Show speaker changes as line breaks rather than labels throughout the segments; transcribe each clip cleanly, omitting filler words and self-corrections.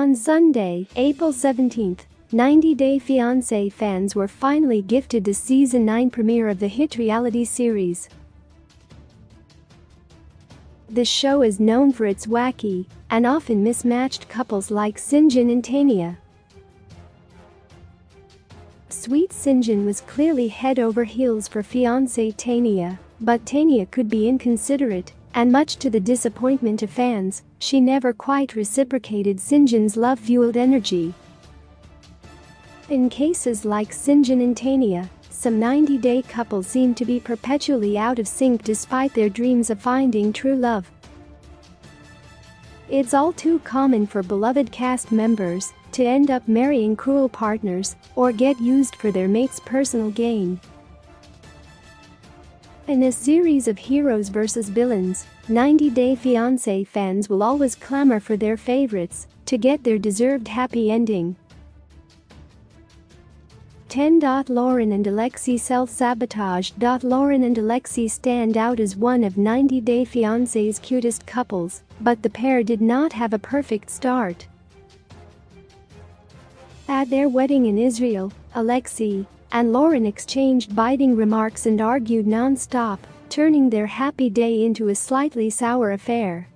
On Sunday, April 17th, 90 Day Fiancé fans were finally gifted the Season 9 premiere of the hit reality series. The show is known for its wacky and often mismatched couples like Sinjin and Tanya. Sweet Sinjin was clearly head over heels for fiancé Tanya, but Tanya could be inconsiderate, and much to the disappointment of fans, she never quite reciprocated Sinjin's love-fueled energy. In cases like Sinjin and Tanya, some 90-day couples seem to be perpetually out of sync despite their dreams of finding true love. It's all too common for beloved cast members to end up marrying cruel partners or get used for their mate's personal gain. In a series of heroes versus villains, 90 Day Fiancé fans will always clamor for their favorites to get their deserved happy ending. 10. Lauren and Alexei self-sabotage. Lauren and Alexei stand out as one of 90 Day Fiancé's cutest couples, but the pair did not have a perfect start. At their wedding in Israel, Alexei and Lauren exchanged biting remarks and argued non-stop, turning their happy day into a slightly sour affair.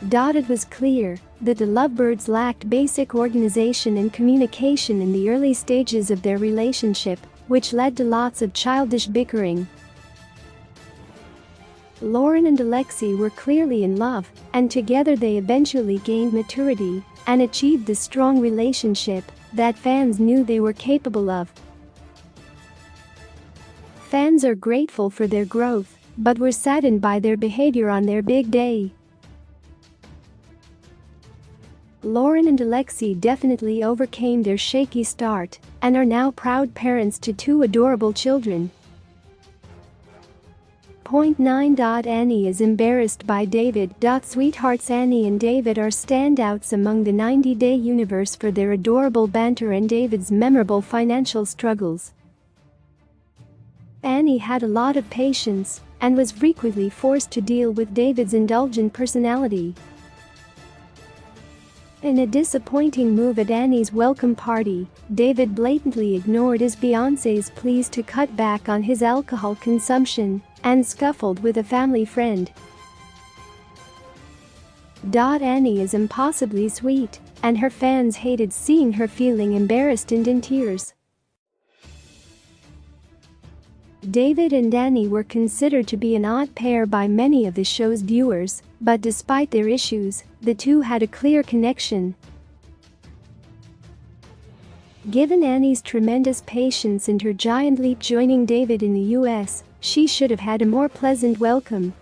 It was clear that the lovebirds lacked basic organization and communication in the early stages of their relationship, which led to lots of childish bickering. Lauren and Alexei were clearly in love, and together they eventually gained maturity and achieved the strong relationship that fans knew they were capable of. Fans are grateful for their growth, but were saddened by their behavior on their big day. Lauren and Alexei definitely overcame their shaky start and are now proud parents to two adorable children. 9. Annie is embarrassed by David. Sweethearts Annie and David are standouts among the 90 Day universe for their adorable banter and David's memorable financial struggles. Annie had a lot of patience and was frequently forced to deal with David's indulgent personality. In a disappointing move at Annie's welcome party, David blatantly ignored his fiancée's pleas to cut back on his alcohol consumption and scuffled with a family friend. Annie is impossibly sweet, and her fans hated seeing her feeling embarrassed and in tears. David and Annie were considered to be an odd pair by many of the show's viewers, but despite their issues, the two had a clear connection. Given Annie's tremendous patience and her giant leap joining David in the US, she should have had a more pleasant welcome.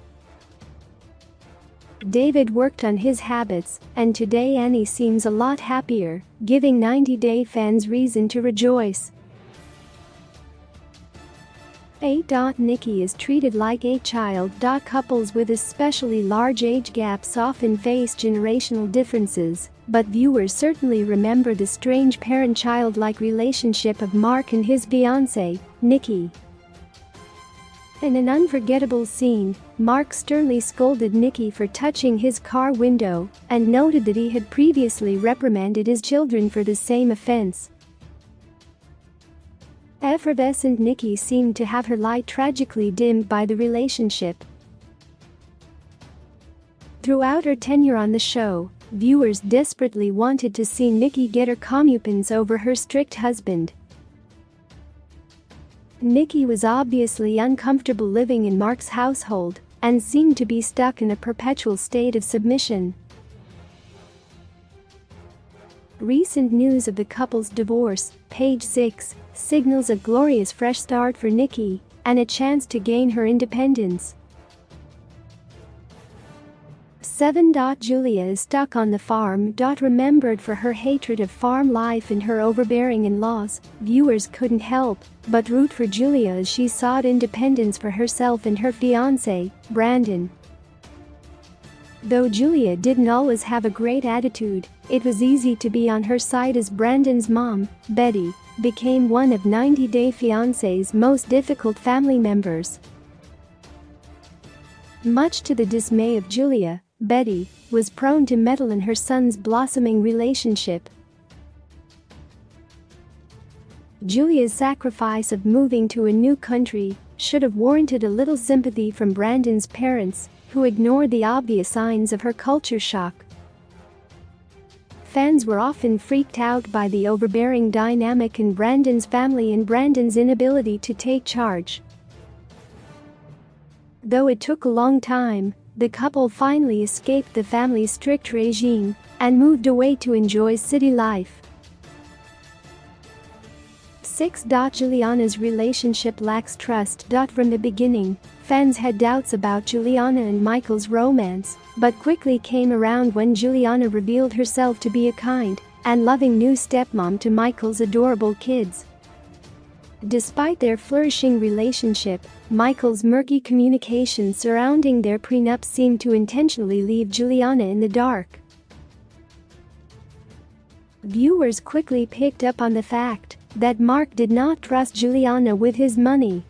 David worked on his habits, and today Annie seems a lot happier, giving 90 Day fans reason to rejoice. 8. Nikki is treated like a child. Couples with especially large age gaps often face generational differences, but viewers certainly remember the strange parent-child-like relationship of Mark and his fiancée, Nikki. In an unforgettable scene, Mark sternly scolded Nikki for touching his car window and noted that he had previously reprimanded his children for the same offense. Effervescent Nikki seemed to have her light tragically dimmed by the relationship. Throughout her tenure on the show, viewers desperately wanted to see Nikki get her comeuppance over her strict husband. Nikki was obviously uncomfortable living in Mark's household and seemed to be stuck in a perpetual state of submission. Recent news of the couple's divorce, page 6, signals a glorious fresh start for Nikki and a chance to gain her independence. 7. Julia is stuck on the farm. Remembered for her hatred of farm life and her overbearing in-laws, viewers couldn't help but root for Julia as she sought independence for herself and her fiancé, Brandon. Though Julia didn't always have a great attitude, it was easy to be on her side as Brandon's mom, Betty, became one of 90 Day Fiancé's most difficult family members. Much to the dismay of Julia, Betty, was prone to meddle in her son's blossoming relationship. Julia's sacrifice of moving to a new country should have warranted a little sympathy from Brandon's parents, who ignored the obvious signs of her culture shock. Fans were often freaked out by the overbearing dynamic in Brandon's family and Brandon's inability to take charge. Though it took a long time, the couple finally escaped the family's strict regime and moved away to enjoy city life. 6. Juliana's relationship lacks trust. From the beginning, fans had doubts about Juliana and Michael's romance, but quickly came around when Juliana revealed herself to be a kind and loving new stepmom to Michael's adorable kids. Despite their flourishing relationship, Michael's murky communication surrounding their prenup seemed to intentionally leave Juliana in the dark. Viewers quickly picked up on the fact that Mark did not trust Juliana with his money.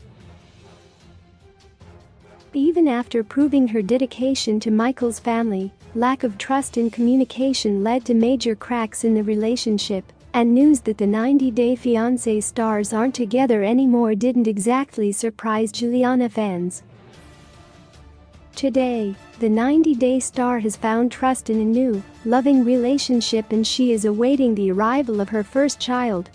Even after proving her dedication to Michael's family, lack of trust and communication led to major cracks in the relationship, and news that the 90-Day Fiancé stars aren't together anymore didn't exactly surprise Juliana fans. Today, the 90-Day star has found trust in a new, loving relationship, and she is awaiting the arrival of her first child.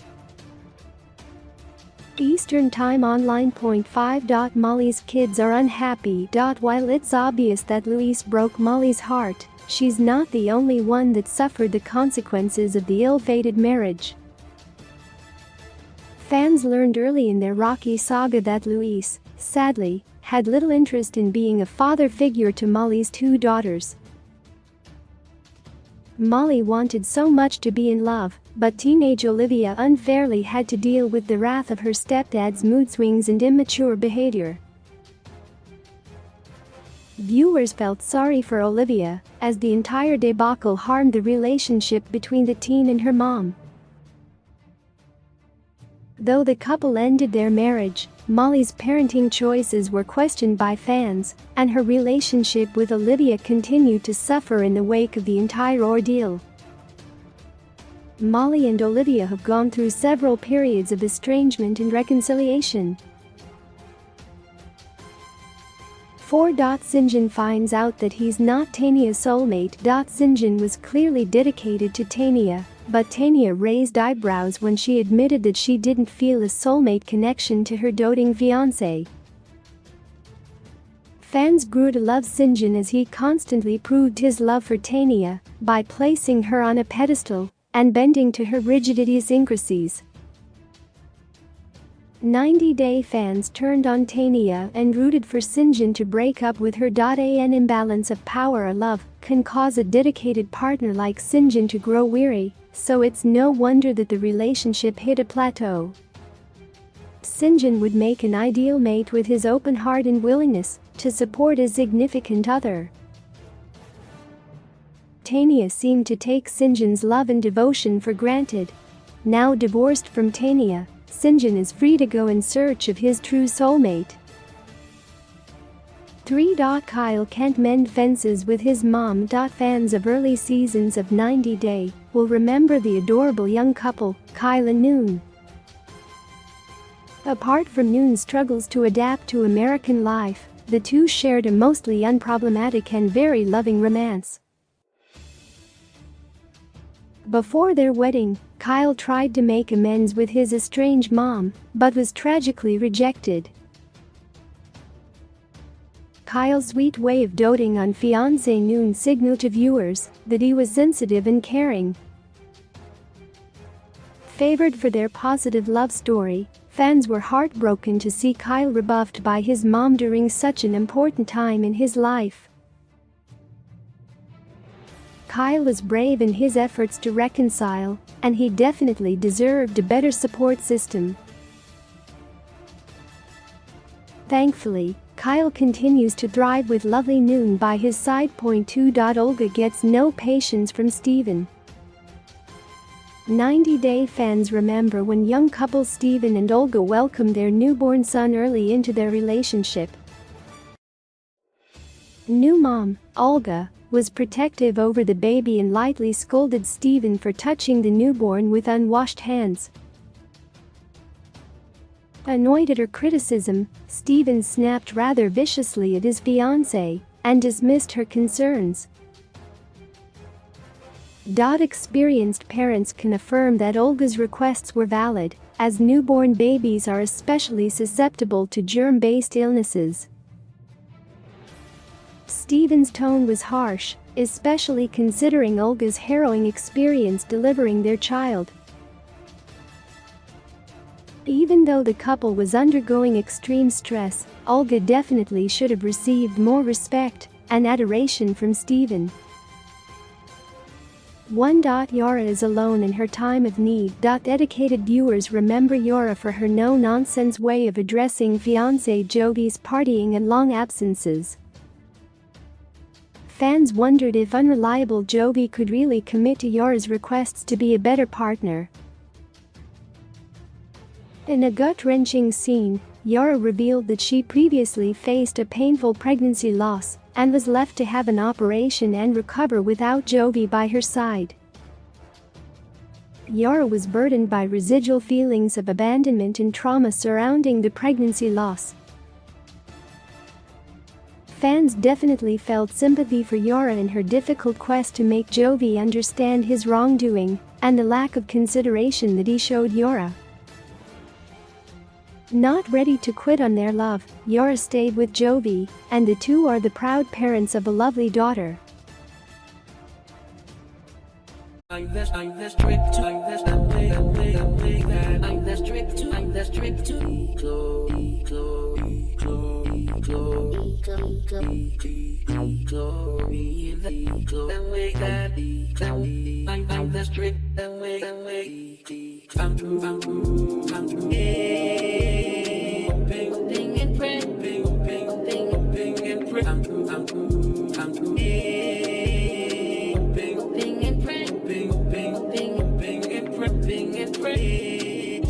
Eastern Time Online. 5. Molly's kids are unhappy. While it's obvious that Luis broke Molly's heart, she's not the only one that suffered the consequences of the ill-fated marriage. Fans learned early in their rocky saga that Luis, sadly, had little interest in being a father figure to Molly's two daughters. Molly wanted so much to be in love, but teenage Olivia unfairly had to deal with the wrath of her stepdad's mood swings and immature behavior. Viewers felt sorry for Olivia, as the entire debacle harmed the relationship between the teen and her mom. Though the couple ended their marriage, Molly's parenting choices were questioned by fans, and her relationship with Olivia continued to suffer in the wake of the entire ordeal. Molly and Olivia have gone through several periods of estrangement and reconciliation. 4. Sinjin finds out that he's not Tanya's soulmate. Sinjin was clearly dedicated to Tanya, but Tanya raised eyebrows when she admitted that she didn't feel a soulmate connection to her doting fiancé. Fans grew to love Sinjin as he constantly proved his love for Tanya by placing her on a pedestal and bending to her rigid idiosyncrasies. 90-Day fans turned on Tanya and rooted for Sinjin to break up with her. An imbalance of power or love can cause a dedicated partner like Sinjin to grow weary, so it's no wonder that the relationship hit a plateau. Sinjin would make an ideal mate with his open heart and willingness to support his significant other. Tanya seemed to take Sinjin's love and devotion for granted. Now divorced from Tanya, Sinjin is free to go in search of his true soulmate. 3. Kyle can't mend fences with his mom. Fans of early seasons of 90-Day will remember the adorable young couple, Kyle and Noon. Apart from Noon's struggles to adapt to American life, the two shared a mostly unproblematic and very loving romance. Before their wedding, Kyle tried to make amends with his estranged mom, but was tragically rejected. Kyle's sweet way of doting on fiancé Noon signaled to viewers that he was sensitive and caring. Favored for their positive love story, fans were heartbroken to see Kyle rebuffed by his mom during such an important time in his life. Kyle was brave in his efforts to reconcile, and he definitely deserved a better support system. Thankfully, Kyle continues to thrive with lovely Noon by his side. 2. Olga gets no patience from Steven. 90-Day fans remember when young couple Steven and Olga welcomed their newborn son early into their relationship. New mom, Olga, was protective over the baby and lightly scolded Steven for touching the newborn with unwashed hands. Annoyed at her criticism, Steven snapped rather viciously at his fiancée and dismissed her concerns. Experienced parents can affirm that Olga's requests were valid, as newborn babies are especially susceptible to germ-based illnesses. Steven's tone was harsh, especially considering Olga's harrowing experience delivering their child. Even though the couple was undergoing extreme stress, Olga definitely should have received more respect and adoration from Steven. Yara is alone in her time of need. Dedicated viewers remember Yara for her no-nonsense way of addressing fiancé Jovi's partying and long absences. Fans wondered if unreliable Jovi could really commit to Yara's requests to be a better partner. In a gut-wrenching scene, Yara revealed that she previously faced a painful pregnancy loss and was left to have an operation and recover without Jovi by her side. Yara was burdened by residual feelings of abandonment and trauma surrounding the pregnancy loss. Fans definitely felt sympathy for Yara in her difficult quest to make Jovi understand his wrongdoing and the lack of consideration that he showed Yara. Not ready to quit on their love, Yara stayed with Jovi, and the two are the proud parents of a lovely daughter.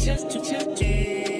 Just to